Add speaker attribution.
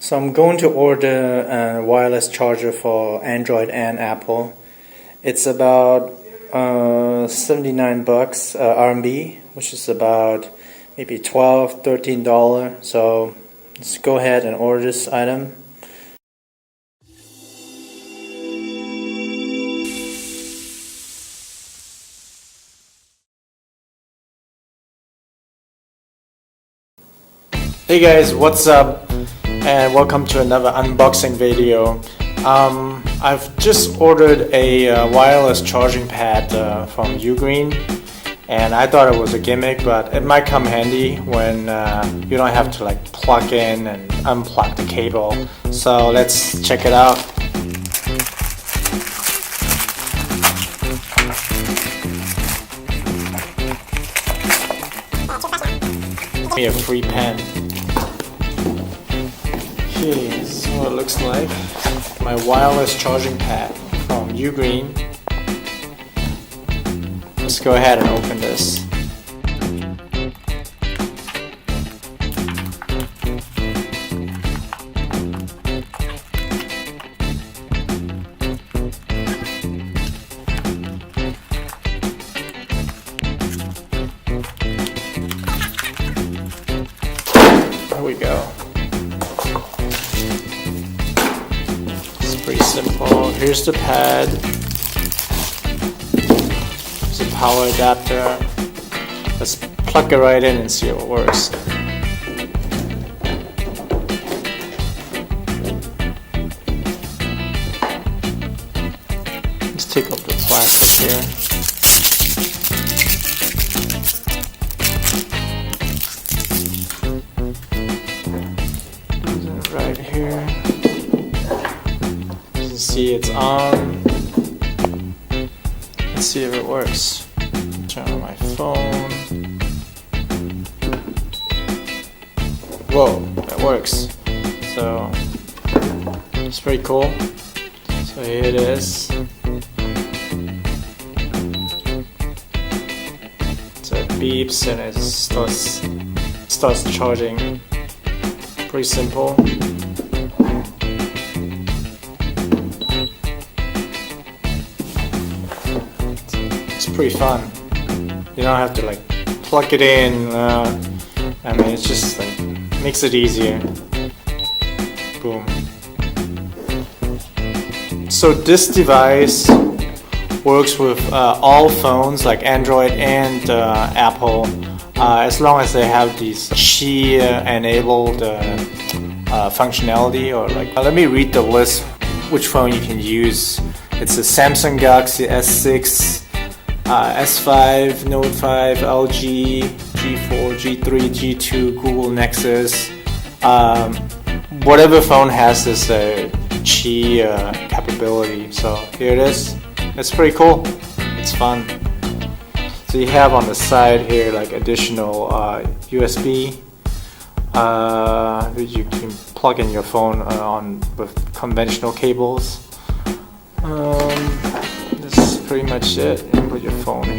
Speaker 1: So I'm going to order a wireless charger for Android and Apple. It's about 79 bucks RMB, which is about maybe $12–13. So let's go ahead and order this item. Hey guys, what's up? And welcome to another unboxing video. I've just ordered a wireless charging pad from Ugreen, and I thought it was a gimmick, but it might come handy when you don't have to like plug in and unplug the cable. So let's check it out. Give me a free pen. Okay, this is what it looks like. My wireless charging pad from Ugreen. Let's go ahead and open this. Here we go. Pretty simple. Here's the pad. There's a power adapter. Let's plug it right in and see how it works. Let's take off the plastic here. Right here. See, it's on. Let's see if it works. Turn on my phone. Whoa, that works. So it's pretty cool. So here it is. So it beeps and it starts charging. Pretty simple. Pretty fun. You don't have to like plug it in. I mean, it's just like makes it easier. Boom. So this device works with all phones, like Android and Apple, as long as they have these Qi enabled functionality. Or like, let me read the list. Which phone you can use? It's a Samsung Galaxy S6. S5, Note 5, LG, G4, G3, G2, Google Nexus. Whatever phone has this Qi capability. So here it is. It's pretty cool. It's fun. So you have on the side here like additional USB. You can plug in your phone on with conventional cables. This is pretty much it. And put your phone